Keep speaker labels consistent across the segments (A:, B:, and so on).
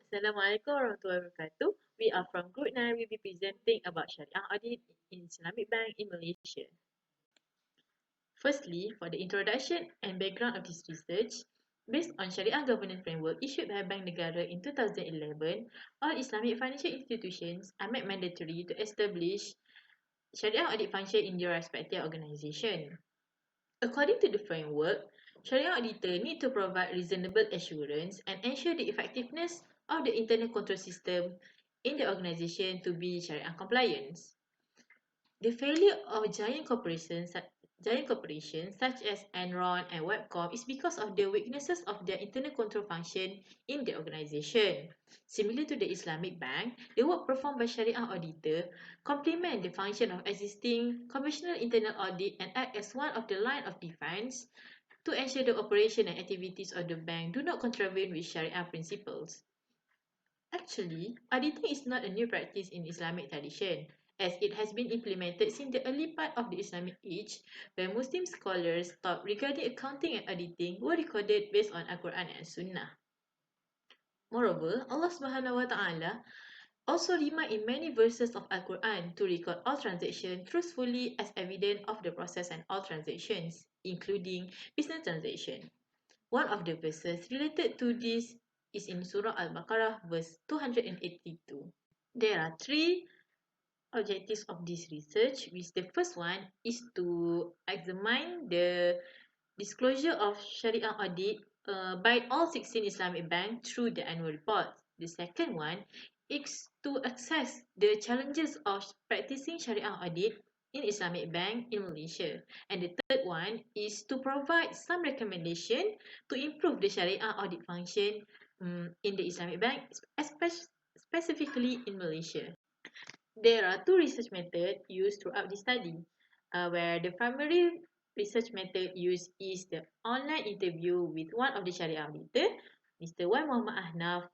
A: Assalamualaikum warahmatullahi wabarakatuh. We are from Group 9. We'll be presenting about Shariah Audit in Islamic Bank in Malaysia. Firstly, for the introduction and background of this research, based on Shariah Governance Framework issued by Bank Negara in 2011, all Islamic financial institutions are made mandatory to establish Shariah audit function in their respective organisation. According to the framework, Shariah auditor need to provide reasonable assurance and ensure the effectiveness of the internal control system in the organisation to be Shariah compliant. The failure of giant corporations such as Enron and Webcom is because of the weaknesses of their internal control function in the organisation. Similar to the Islamic Bank, the work performed by Shariah auditor complement the function of existing conventional internal audit and act as one of the line of defence to ensure the operation and activities of the bank do not contravene with Shariah principles. Actually, auditing is not a new practice in Islamic tradition, as it has been implemented since the early part of the Islamic age, where Muslim scholars thought regarding accounting and auditing were recorded based on Al-Quran and Sunnah. Moreover, Allah Subhanahu wa Ta'ala also remind in many verses of Al-Quran to record all transactions truthfully as evidence of the process and all transactions, including business transactions. One of the verses related to this is in Surah Al-Baqarah verse 282. There are three objectives of this research, which the first one is to examine the disclosure of Sharia audit by all 16 Islamic banks through the annual report. The second one is to assess the challenges of practicing Sharia audit in Islamic bank in Malaysia. And the third one is to provide some recommendation to improve the Sharia audit function in the Islamic bank, specifically in Malaysia. There are two research methods used throughout the study, where the primary research method used is the online interview with one of the Sharia auditor, Mr. Y. Muhammad Ahnaf,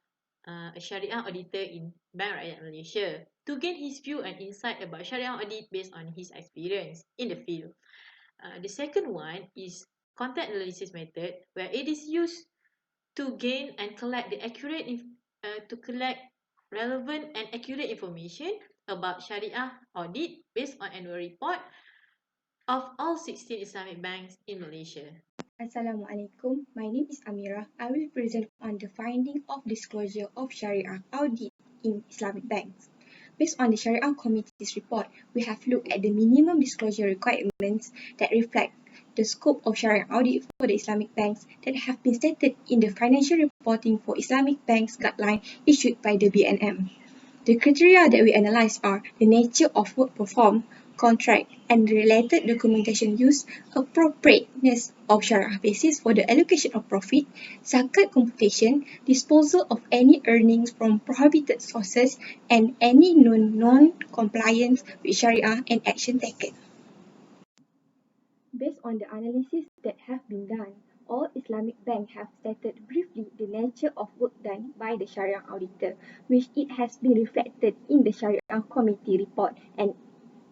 A: a Sharia auditor in Bank Rakyat Malaysia, to gain his view and insight about Sharia audit based on his experience in the field. The second one is content analysis method, where it is used to gain and collect relevant and accurate information about Sharia audit based on annual report of all 16 Islamic banks in Malaysia.
B: Assalamualaikum. My name is Amira. I will present on the finding of disclosure of Sharia audit in Islamic banks. Based on the Sharia Committee's report, we have looked at the minimum disclosure requirements that reflect the scope of Sharia audit for the Islamic banks that have been stated in the Financial Reporting for Islamic Banks guideline issued by the BNM. The criteria that we analyse are the nature of work performed, contract, and related documentation used, appropriateness of Shariah basis for the allocation of profit, zakat computation, disposal of any earnings from prohibited sources, and any non-compliance with Shariah and action taken. Based on the analysis that have been done, all Islamic banks have stated briefly the nature of work done by the Sharia auditor, which it has been reflected in the Sharia Committee report and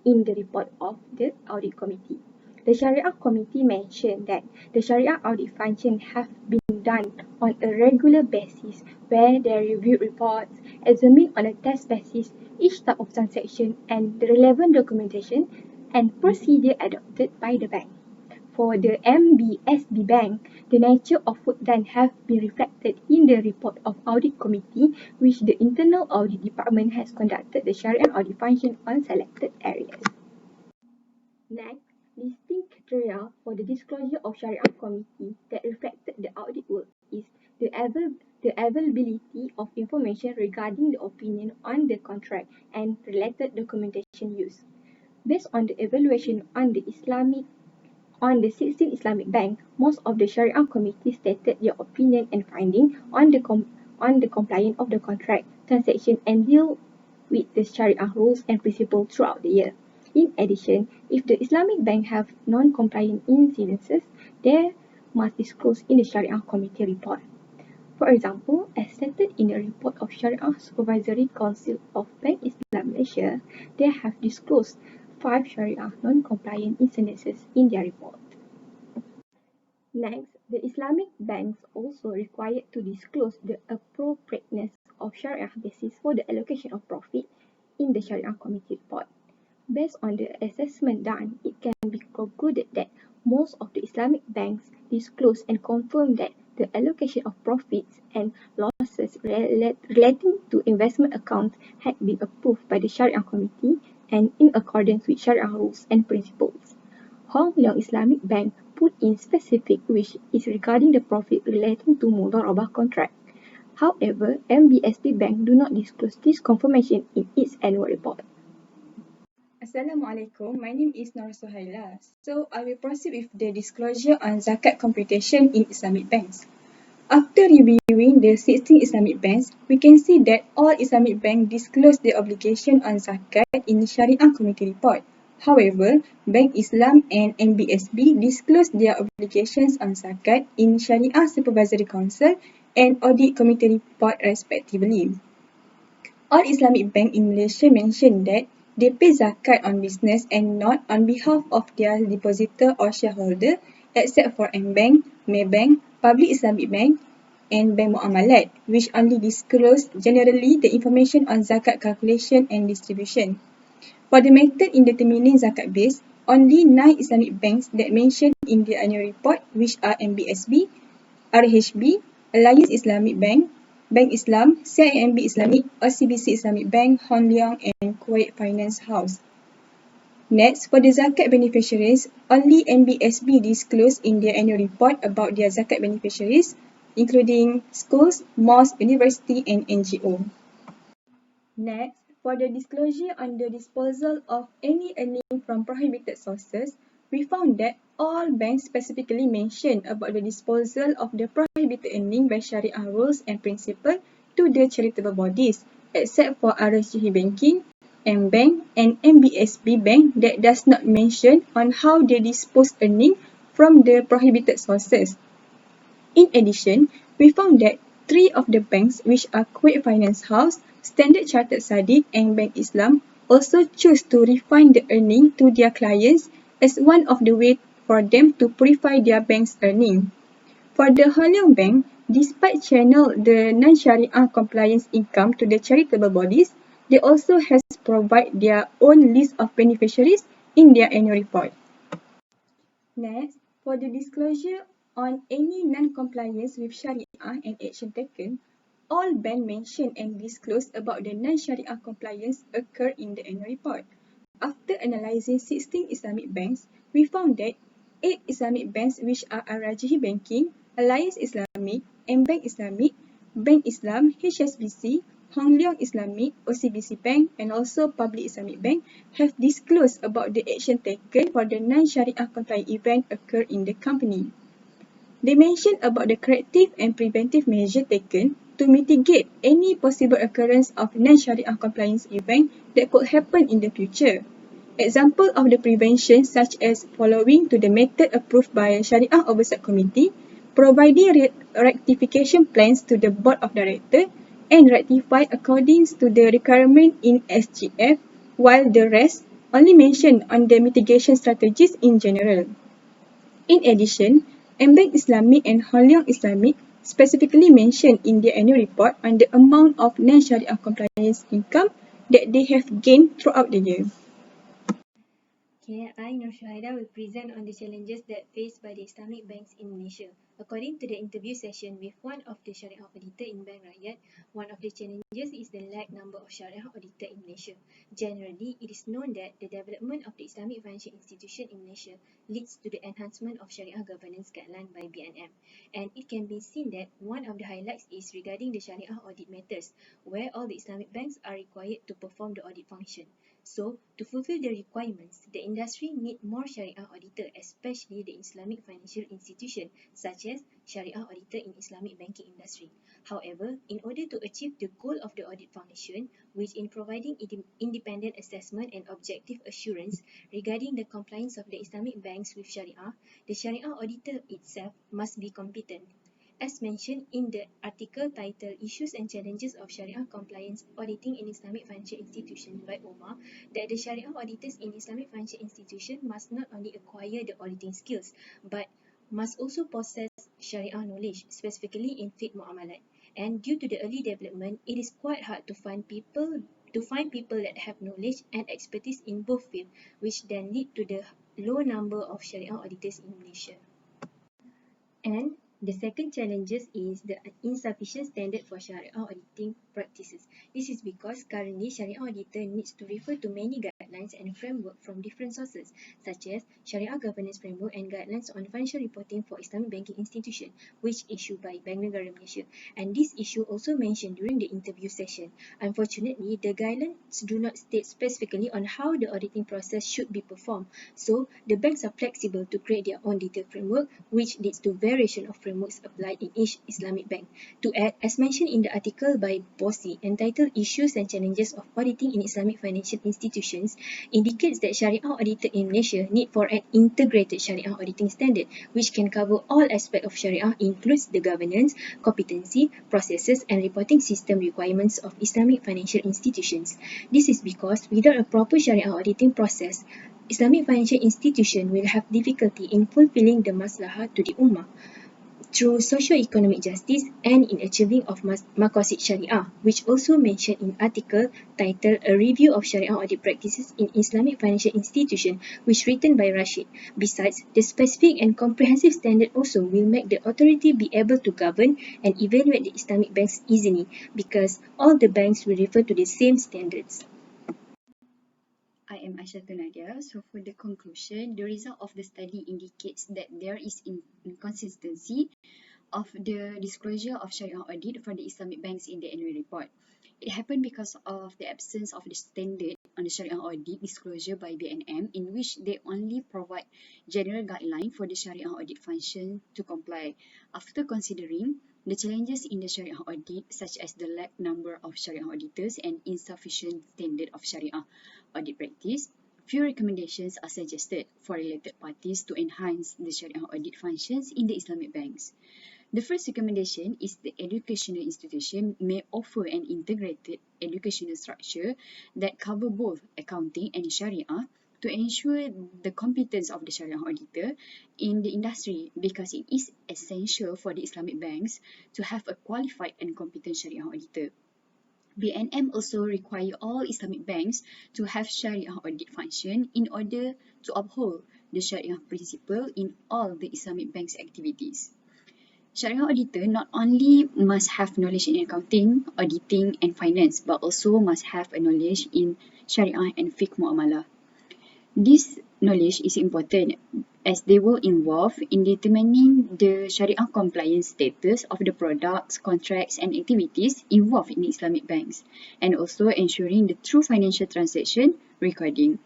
B: in the report of the Audit Committee. The Sharia Committee mentioned that the Sharia audit function have been done on a regular basis where they review reports, examine on a test basis each type of transaction and the relevant documentation and procedure adopted by the bank. For the MBSB Bank, the nature of work done have been reflected in the report of Audit Committee, which the Internal Audit Department has conducted the Sharia audit function on selected areas. Next, listing criteria for the disclosure of Sharia Committee that reflected the audit work is the availability of information regarding the opinion on the contract and related documentation used. Based on the evaluation on the 16 Islamic banks, most of the Sharia Committee stated their opinion and finding on the compliance of the contract, transaction and deal with the Sharia rules and principles throughout the year. In addition, if the Islamic bank have non-compliant incidences, they must disclose in the Sharia Committee report. For example, as stated in the report of Sharia Supervisory Council of Bank Islam Malaysia, they have disclosed 5 Sharia non-compliant incidences in their report. Next, the Islamic banks also required to disclose the appropriateness of of Shariah basis for the allocation of profit in the Shariah Committee report. Based on the assessment done, it can be concluded that most of the Islamic banks disclose and confirm that the allocation of profits and losses relating to investment accounts had been approved by the Sharia Committee and in accordance with Sharia rules and principles. Hong Leong Islamic Bank put in specific which is regarding the profit relating to Mudharabah contract. However, MBSB Bank do not disclose this confirmation in its annual report.
C: Assalamualaikum, my name is Nur Suhaila. So I will proceed with the disclosure on zakat computation in Islamic banks. After reviewing the 16 Islamic banks, we can see that all Islamic banks disclose their obligation on zakat in the Shariah Committee report. However, Bank Islam and NBSB disclose their obligations on zakat in Shariah Supervisory Council and Audit Committee report respectively. All Islamic bank in Malaysia mention that they pay zakat on business and not on behalf of their depositor or shareholder except for M-Bank, Maybank, Public Islamic Bank and Bank Muamalat, which only disclose generally the information on zakat calculation and distribution. For the method in determining zakat base, only 9 Islamic banks that mentioned in the annual report, which are MBSB, RHB, Alliance Islamic Bank, Bank Islam, CIMB Islamic, OCBC Islamic Bank, Hong Leong and Kuwait Finance House. Next, for the zakat beneficiaries, only NBSB disclosed in their annual report about their zakat beneficiaries, including schools, mosques, university and NGO. Next, for the disclosure on the disposal of any earning from prohibited sources, we found that all banks specifically mention about the disposal of the prohibited earning by Sharia rules and principles to the charitable bodies, except for RSGH Banking, M-Bank and MBSB Bank that does not mention on how they dispose earning from the prohibited sources. In addition, we found that 3 of the banks, which are Kuwait Finance House, Standard Chartered Sadiq and Bank Islam, also choose to refund the earning to their clients as one of the ways for them to purify their bank's earning. For the Hong Leong Bank, despite channel the non-Sharia compliance income to the charitable bodies, they also has provide their own list of beneficiaries in their annual report. Next, for the disclosure on any non-compliance with Sharia and action taken, all banks mention and disclose about the non-Sharia compliance occur in the annual report. After analysing 16 Islamic banks, we found that 8 Islamic banks which are Al-Rajihi Banking, Alliance Islamic, M-Bank Islamic, Bank Islam, HSBC, Hong Leong Islamic, OCBC Bank and also Public Islamic Bank have disclosed about the action taken for the non-Sharia compliant event occur in the company. They mention about the corrective and preventive measure taken to mitigate any possible occurrence of non-Sharia compliance event that could happen in the future. Example of the prevention such as following to the method approved by Sharia Oversight Committee, providing rectification plans to the Board of Directors and rectify according to the requirement in SGF, while the rest only mention on the mitigation strategies in general. In addition, M-Bank Islamic and Hong Leong Islamic specifically mention in their annual report on the amount of non-Sharia compliance income that they have gained throughout the year.
D: Okay, I, Nur Shahida, will present on the challenges that faced by the Islamic banks in Malaysia. According to the interview session with one of the Shariah auditor in Bank Rakyat, one of the challenges is the lack number of Shariah auditor in Malaysia. Generally, it is known that the development of the Islamic financial institution in Malaysia leads to the enhancement of Shariah governance guideline by BNM. And it can be seen that one of the highlights is regarding the Shariah audit matters, where all the Islamic banks are required to perform the audit function. So, to fulfill the requirements, the industry need more Shariah auditor, especially the Islamic financial institution, such as Shariah auditor in Islamic banking industry. However, in order to achieve the goal of the audit function, which in providing independent assessment and objective assurance regarding the compliance of the Islamic banks with Shariah, the Shariah auditor itself must be competent. As mentioned in the article titled Issues and Challenges of Sharia Compliance Auditing in Islamic Financial Institutions by Omar, that the Sharia auditors in Islamic financial institutions must not only acquire the auditing skills, but must also possess Sharia knowledge, specifically in fiqh muamalat. And due to the early development, it is quite hard to find people that have knowledge and expertise in both fields, which then lead to the low number of Sharia auditors in Malaysia. And the second challenges is the insufficient standard for Sharia auditing practices. This is because currently Sharia auditor needs to refer to many guidelines and framework from different sources, such as Sharia Governance Framework and Guidelines on Financial Reporting for Islamic Banking Institution, which issued by Bank Negara Malaysia. And this issue also mentioned during the interview session. Unfortunately, the guidelines do not state specifically on how the auditing process should be performed. So, the banks are flexible to create their own detailed framework, which leads to variation of frameworks applied in each Islamic bank. To add, as mentioned in the article by Bossi entitled Issues and Challenges of Auditing in Islamic Financial Institutions, indicates that Sharia auditor in Malaysia need for an integrated Sharia auditing standard, which can cover all aspects of Sharia, includes the governance, competency, processes, and reporting system requirements of Islamic financial institutions. This is because without a proper Sharia auditing process, Islamic financial institution will have difficulty in fulfilling the maslahah to the ummah through socio-economic justice and in achieving of maqasid Sharia, which also mentioned in article titled A Review of Sharia Audit Practices in Islamic Financial Institution, which written by Rashid. Besides, the specific and comprehensive standard also will make the authority be able to govern and evaluate the Islamic banks easily, because all the banks will refer to the same standards.
E: I am Aishatul Nadia. So for the conclusion, the result of the study indicates that there is inconsistency of the disclosure of Sharia audit for the Islamic banks in the annual report. It happened because of the absence of the standard on the Sharia audit disclosure by BNM, in which they only provide general guideline for the Sharia audit function to comply. After considering the challenges in the Sharia audit, such as the lack number of Sharia auditors and insufficient standard of Sharia audit practice, few recommendations are suggested for related parties to enhance the Sharia audit functions in the Islamic banks. The first recommendation is the educational institution may offer an integrated educational structure that cover both accounting and Sharia to ensure the competence of the Sharia auditor in the industry, because it is essential for the Islamic banks to have a qualified and competent Sharia auditor. BNM also require all Islamic banks to have Sharia audit function in order to uphold the Sharia principle in all the Islamic banks' activities. Sharia auditor not only must have knowledge in accounting, auditing and finance, but also must have a knowledge in Sharia and fiqh muamalah. This knowledge is important as they will involve in determining the Sharia compliance status of the products, contracts and activities involved in Islamic banks, and also ensuring the true financial transaction recording.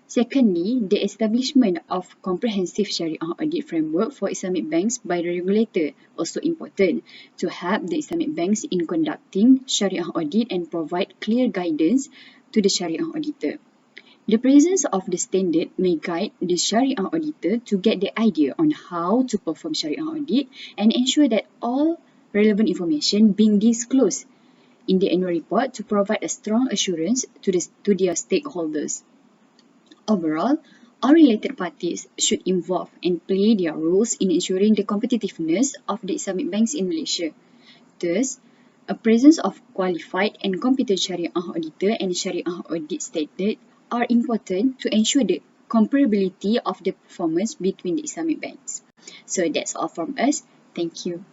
E: Secondly, the establishment of comprehensive Sharia audit framework for Islamic banks by the regulator also important to help the Islamic banks in conducting Sharia audit and provide clear guidance to the Sharia auditor. The presence of the standard may guide the Sharia auditor to get the idea on how to perform Sharia audit and ensure that all relevant information being disclosed in the annual report to provide a strong assurance to their stakeholders. Overall, all related parties should involve and play their roles in ensuring the competitiveness of the Islamic banks in Malaysia. Thus, a presence of qualified and competent Sharia auditor and Sharia audit standard are important to ensure the comparability of the performance between the Islamic banks. So that's all from us. Thank you.